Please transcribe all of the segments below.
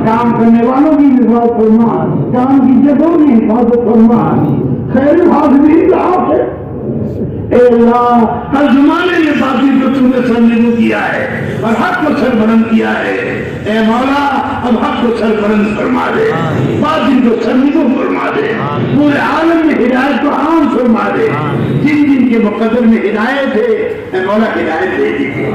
काम करने वालों की हिफाजत फरमा, काम की जगहों की हिफाजत फरमा, खैर हाजिरीन आप है। ए अल्लाह, हर जमाने में बातिल को तूने सरनिगू किया है और हक को सरबलंद किया है। ए मौला, अब हक को सरबलंद फरमा दे, बातिल को सरनिगू फरमा दे, पूरे आलम में हिदायत को आम फरमा दे। जिन जिन के मुकद्दर में हिदायत है, ए मौला हिदायत दे दीजिए।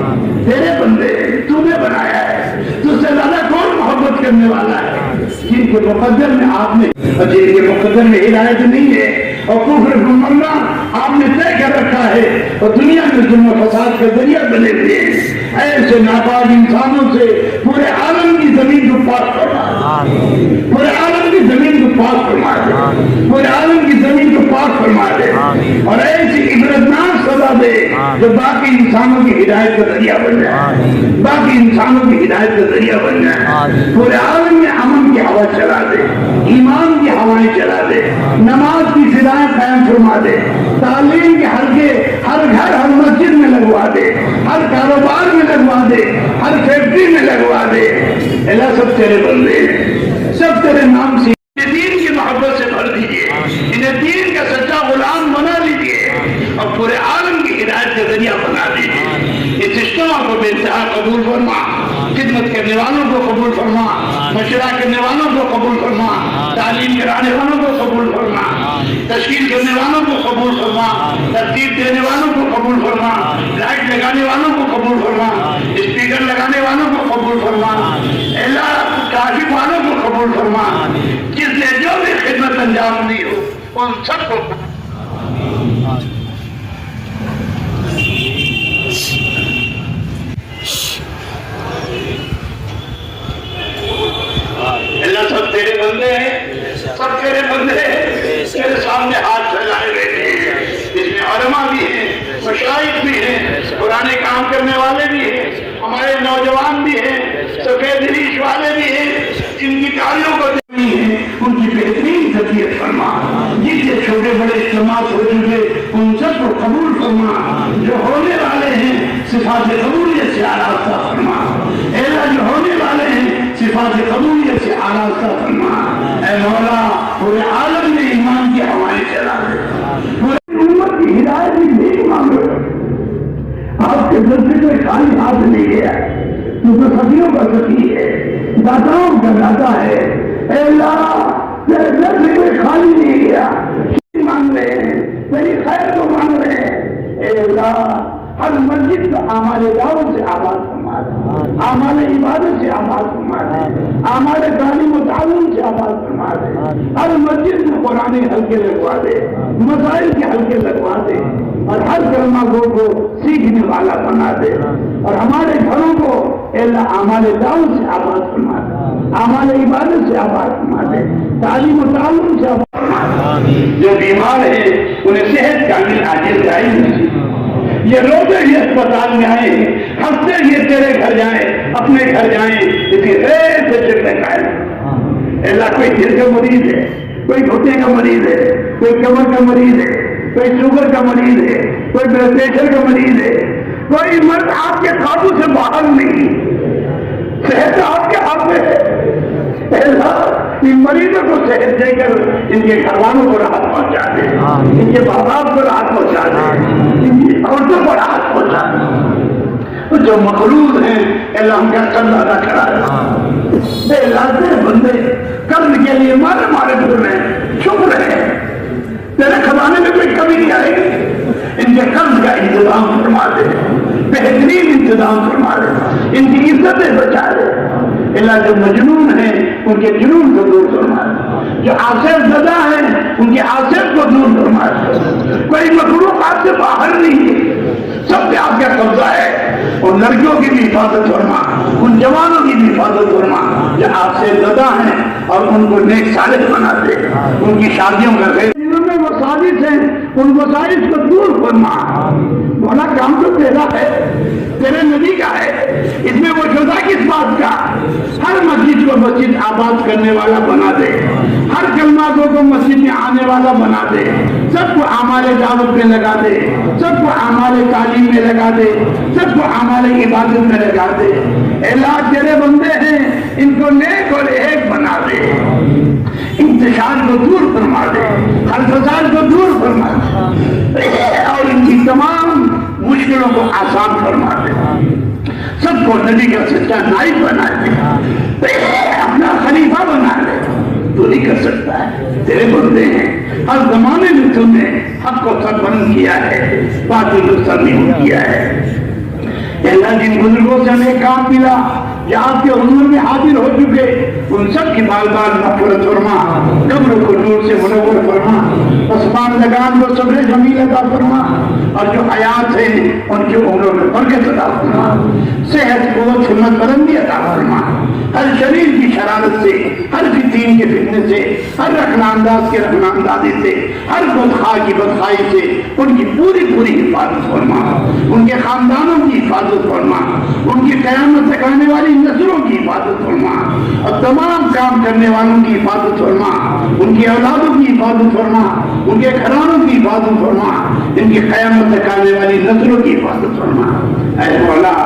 तेरे बंदे तूने बनाया है, तुझसे ज्यादा कौन मोहब्बत करने वाला है? जिनके मुकद्दर में आपने और जिनके मुकद्दर में हिदायत नहीं है और कुफ्र को मरना आपने तय कर रखा है और दुनिया में जुल्म फसाद का जरिया बने हुए हैं, ऐसे नापाक इंसानों से पूरे आलम की जमीन को पाक करवा दे, पूरे आलम की जमीन को पाक फरमा दे, पूरे आलम की जमीन को पाक फरमा दे और ऐसी इबरतनाक सजा दे जो बाकी इंसानों की हिदायत का जरिया बन जाए, बाकी इंसानों की हिदायत का जरिया बन जाए। पूरे आलम में अमन की हवा चला दे, ईमान की हवाएं चला दे, नमाज की फिजाएं कायम फरमा दे, तालीम के हल्के हर घर हर मस्जिद में लगवा दे, हर कारोबार में लगवा दे, हर फैक्ट्री में लगवा दे। अल्लाह सब तेरे बंदे हैं, सब तेरे नाम से दीन की मोहब्बत से भर दीजिए, इन्हें दीन का सच्चा गुलाम बना लीजिए और पूरे आलम की हिदायत का जरिया बना दीजिए। इस इज्तिमा को बेइंतहा कबूल फरमा, खिदमत करने वालों को कबूल फरमा, मशवरा करने वालों को कबूल फरमा, तालीम कराने वालों को कबूल फरमा, तशकील करने वालों को कबूल फरमा, तरतीब देने वालों को कबूल फरमा, लाइट लगाने वालों को कबूल फरमा, स्पीकर लगाने वालों को कबूल फरमा, अल्लाह काशिफ वालों को कबूल फरमा। जिसने जो भी खिदमत अंजाम दी हो उन सबको अल्लाह सब तेरे बंदे हैं, सब तेरे बंदे तेरे सामने हाथ फैलाए बैठे हैं। इसमें उलमा भी हैं, मशाइख भी हैं, पुराने काम करने वाले भी हैं, हमारे नौजवान भी हैं, सफेद रीश वाले भी हैं, जिनकी कार्यों को देखनी है उनकी बेहतरीन तबीयत फरमा। जिससे छोटे बड़े इज्तिमात हो चुके उन सबको कबूल फरमा, जो होने वाले हैं सिफात कबूलियत से आरास्ता फरमा। ऐसा जो होने वाले हैं सिफात कबूलियत से आरास्ता फरमा। ऐ मौला, पूरे आलम में ईमान की हवाएं चला दे, पूरी उम्मत की हिदायत की भीख मांगो। आपके दिल से कोई खाली हाथ नहीं गया, तू तो सदियों का सखी है, दाताओं का दाता है। ऐ अल्लाह, तेरे दिल से कोई खाली नहीं गया, मांग रहे हैं, तेरी खैर को मांग रहे हैं। ऐ अल्लाह, हर मस्जिद को हमारे दावत से आबाद फरमा दे, हमारे इबादत से आबाद फरमा दे, हमारे तालीम और ताल्लुम से आबाद फरमा दे। हर मस्जिद में कुरानी हल्के लगवा दे, मसाइल के हल्के लगवा दे और हर कलमा को सीखने वाला बना दे और हमारे घरों को अल्लाह हमारे दावत से आबाद फरमा दे, हमारे इबादत से आबाद फरमा दे, तालीम और ताल्लुम से आबाद फरमा दे। जो बीमार है उन्हें सेहत कामिल आजिल दायम, ये रोते ही अस्पताल में आए, हंसते ही तेरे घर जाए, अपने घर जाए, इसी रेत से चिपके खाए। अल्लाह, कोई दिल का मरीज है, कोई घुटने का मरीज है, कोई कमर का मरीज है, कोई शुगर का मरीज है, कोई ब्लड प्रेशर का मरीज है, कोई मर्द आपके काबू से बाहर नहीं, सेहत आपके हाथ में है। अल्लाह, इन मरीजों को सेहत देकर इनके घरवालों को राहत पहुंचा दे, इनके माँ बाप को राहत पहुंचा दे, इनकी औरतों को राहत पहुंचा दे। जो मखलूक हैं अल्लाह उनका कर्ज अदा करा दे। अल्लाह, तेरे बंदे कर्ज के लिए मारे मारे फिर में चुप रहे, तेरे खजाने में कोई कमी नहीं आएगी। इनके कर्ज का इंतजाम फरमा दे, बेहतरीन इंतजाम फरमा दे, इनकी इज्जतें बचा दे। अल्लाह, जो मजनून है उनके जुनून को दूर फरमा दे, जो आसिफ ज़दा है उनके आसिफ को दूर फरमा दे। कोई मखलूक आपसे बाहर नहीं है, सब पे आपका कब्जा है। उन लड़कियों की भी हिफाजत फरमा, उन जवानों की भी हिफाजत फरमा जो आपसे ज़दा है और उनको नेक सालिह बना दे, उनकी शादियों का में वसाइल हैं उन वसाइल को दूर फरमा। बोला काम तो तेरा है, तेरे नबी का है, इसमें वो जुदा किस बात का। हर मस्जिद को मस्जिद आबाद करने वाला बना दे, ہر کلماتوں کو مسجد میں آنے والا بنا دے، سب کو اعمال دعوت میں لگا دے، سب کو اعمال تعلیم میں لگا دے، سب کو اعمال عبادت میں لگا دے۔ اے اللہ تیرے بندے ہیں، ان کو نیک اور ایک بنا دے، انتشار کو دور فرما دے، ہر فساد کو دور فرما دے، اور ان کی تمام مشکلوں کو آسان فرما دے، سب کو نبی کا سچا نائب بنا دے، اپنا خلیفہ بنا دے۔ تو نہیں کر سکتا ہے، تیرے بندے ہیں، ہر زمانے میں تم نے حق کو سر بلند کیا ہے، باطل کو سر نیچے کیا ہے۔ اے اللہ جن بزرگوں سے ہمیں کام ملا جو آپ کے حضور میں حاضر ہو چکے، ان سب کی بال بال مغفرت فرما، قبر کو نور سے منور فرما، عثمان لگان کو صبر جمیل عطا فرما، اور جو حیات ہیں ان کی عمروں میں برکت عطا فرما، صحت قوت ہمت بلندی عطا فرما، ہر شریر کی شرارت سے، ہر فتین کے فتنے سے، ہر رکن انداز کے رکن اندازی سے، ہر بدخواہ کی بدخواہی سے ان کی پوری پوری حفاظت فرما، ان کے خاندانوں کی حفاظت فرما، ان کی قیامت تک آنے والی نسلوں کی حفاظت فرما، اور تمام کام کرنے والوں کی حفاظت فرما، ان کی اولادوں کی حفاظت فرما، ان کے گھرانوں کی حفاظت فرما، ان کی قیامت تک آنے والی نسلوں کی حفاظت فرما۔ اے مولا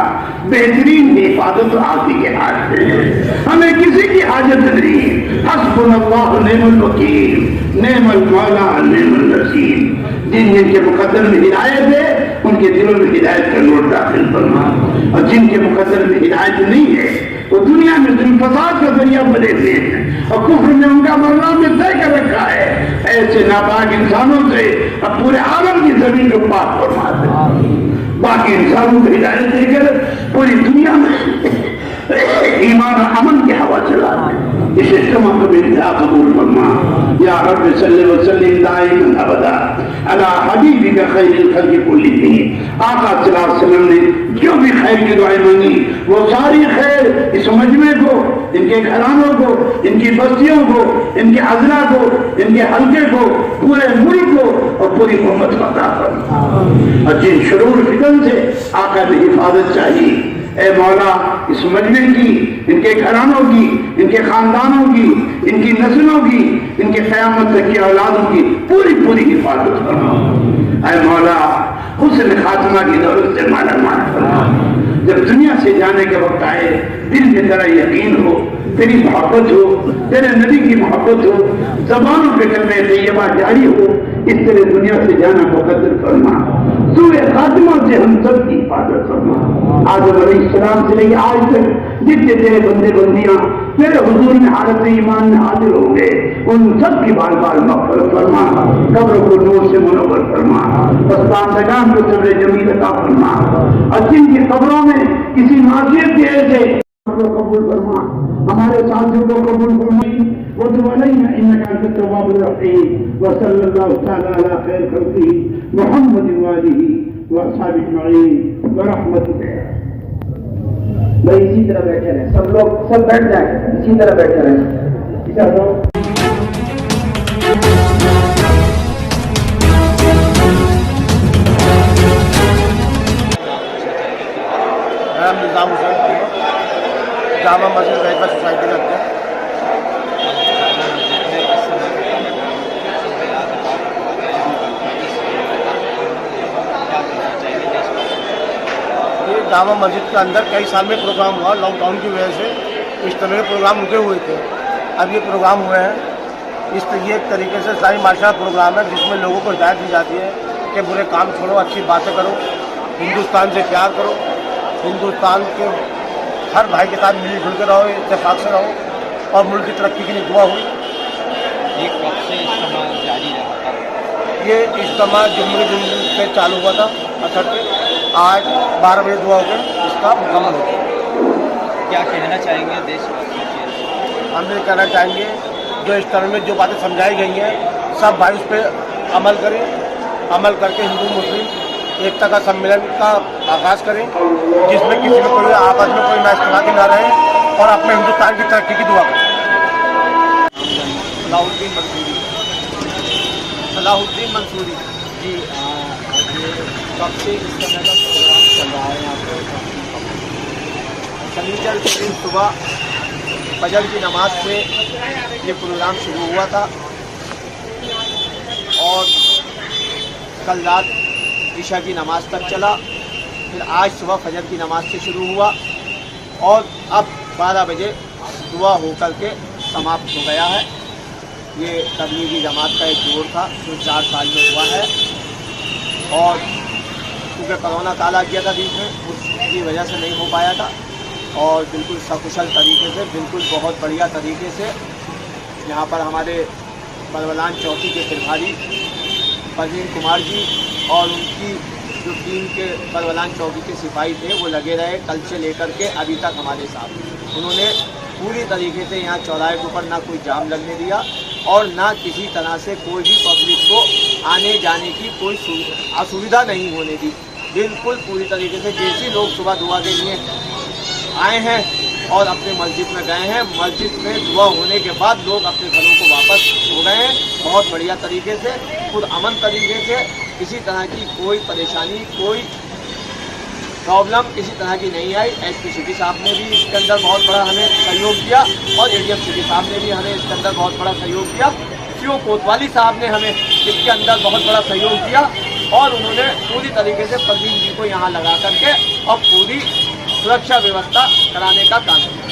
بہترین حفاظت آپ ہی کے ہاتھ میں ہے، ہمیں کسی کی حاجت نہیں، حسبنا اللہ نعم الوکیل نعم المولا نعم النصیر۔ جن جن کے مقدر میں ہدایت ہے ان کے دلوں میں ہدایت کا نور داخل فرما، اور جن کے مقدر میں ہدایت نہیں ہے وہ دنیا میں ظلم فساد کا ذریعہ بنے ہوئے ہیں، اور کفر میں ان کا مرنا میں طے کر رکھا ہے۔ ایسے ناپاک انسانوں سے اب پورے عالم کی زمین کو پاک فرما دے، باقی انسانوں کو ہدایت دے کر پوری دنیا میں ایمان اور امن کی ہوا چلا دے۔ اس اجتماع کو بھی قبول فرما، یا رب صلی وسلم دائما ابدا علی حبیبک خیر الخلق کلہم۔ آقا صلی اللہ علیہ وسلم نے جو بھی خیر کی دعائیں مانگی وہ ساری خیر اس مجمع کو، ان کے گھرانوں کو، ان کی بستیوں کو، ان کے اضلاع کو، ان کے حلقے کو، پورے ملک کو اور پوری امت کو عطا فرما۔ اور جن شرور فتن سے آقا کی حفاظت چاہیے، اے مولا اس مجمع کی، ان کے گھرانوں کی، ان کے خاندانوں کی، ان کی نسلوں کی، ان کے قیامت تک کی اولادوں کی پوری پوری حفاظت فرما۔ اے مولا حسن خاتمہ کی دولت سے مالا مال فرما۔ جب دنیا سے جانے کے وقت آئے دل میں تیرا یقین ہو، تیری محبت ہو، تیرے نبی کی محبت ہو، زبانوں پہ کلمہ طیبہ جاری ہو، اس طرح دنیا سے جانا مقدر فرما۔ سوء خاتمہ سے ہم سب کی حفاظت فرما۔ آدم علیہ السلام سے لے کے آج تک جتنے تیرے بندے بندیاں تیرے حضور میں حالت ایمان میں حاضر ہوں گے، ان سب کی بال بال مغفرت فرما، قبر کو نور سے منور فرما، پسماندگان کو صبر جمیل عطا فرما، اور جن کی قبروں میں کسی معصیت کی وجہ سے قبول فرما، ہمارے ساتھیوں کو قبول فرمائی، وتب علینا انک انت التواب الرحیم، وصلی اللہ تعالی علی خیر خلقہ محمد وآلہ واصحابہ اجمعین برحمتک۔ بھائی اسی طرح بیٹھے رہیں، سب لوگ سب بیٹھ جائیں، اسی طرح بیٹھے رہیں۔ نظام حسین جامع مسجد ویلفیئر سوسائٹی کا یہ جامع مسجد کے اندر کئی سال میں پروگرام ہوا، لاک ڈاؤن کی وجہ سے اجتماعی پروگرام رکے ہوئے تھے، اب یہ پروگرام ہوئے ہیں۔ یہ ایک طریقے سے اسلامی معاشرہ پروگرام ہے جس میں لوگوں کو ہدایت دی جاتی ہے کہ برے کام چھوڑو، اچھی باتیں کرو، ہندوستان سے پیار کرو، ہندوستان کے ہر بھائی کے ساتھ مل جل کے رہو، اتفاق سے رہو، اور ملک کی ترقی کے لیے دعا ہوئی۔ ایک وقت سے اجتماع جاری رہا تھا، یہ اجتماع جمعے دن سے چالو ہوا تھا اثر پہ، آج 12 بجے دعا ہو کے اس کا مکمل ہو گیا۔ کیا کہنا چاہیں گے دیش واسی کے؟ ہم یہ کہنا چاہیں گے جو اجتماع میں جو باتیں سمجھائی گئی ہیں سب بھائی اس پہ عمل کریں، عمل کر کے ہندو مسلم ایکتا کا سمیلن کا آغاز کریں، جس میں کسی میں کوئی آپس میں کوئی نااختلافی نہ رہے، اور اپنے ہندوستان کی ترقی کی دعا کریں۔ صلاح الدین منصوری جی، یہ کب سے اس طرح کا پروگرام چل رہا ہے یہاں پہ؟ سنیچر کے دن صبح फजर की नमाज से ये प्रोग्राम शुरू हुआ था और कल रात ईशा की नमाज तक चला, फिर आज सुबह फजर की नमाज से शुरू हुआ और अब 12 बजे दुआ होकर के समाप्त हो गया है। ये तबलीगी जमात का एक दौर था जो 4 साल में हुआ है और क्योंकि कोरोना काल आ गया था बीच में, उसकी वजह से नहीं हो पाया था और बिल्कुल सकुशल तरीके से, बिल्कुल बहुत बढ़िया तरीके से यहाँ पर हमारे बलवलान चौकी के प्रभारी परवीन कुमार जी और उनकी जो टीम के बलवलान चौकी के सिपाही थे वो लगे रहे कल से लेकर के अभी तक हमारे साथ। उन्होंने पूरी तरीके से यहाँ चौराहे के ऊपर ना कोई जाम लगने दिया और ना किसी तरह से कोई भी पब्लिक को आने जाने की कोई असुविधा नहीं होने दी। बिल्कुल पूरी तरीके से जैसे लोग सुबह दुआ के लिए आए हैं और अपने मस्जिद में गए हैं, मस्जिद में दुआ होने के बाद लोग अपने घरों को वापस हो गए हैं बहुत बढ़िया तरीके से, खुद अमन तरीके से। किसी तरह की कोई परेशानी, कोई प्रॉब्लम किसी तरह की नहीं आई। एसपी सिटी साहब ने भी इसके अंदर बहुत बड़ा हमें सहयोग दिया और एडीएम सिटी साहब ने भी हमें इसके अंदर बहुत बड़ा सहयोग दिया। सीओ कोतवाली साहब ने हमें इसके अंदर बहुत बड़ा सहयोग दिया और उन्होंने पूरी तरीके से परवीन जी को यहाँ लगा करके और पूरी सुरक्षा व्यवस्था कराने का काम किया।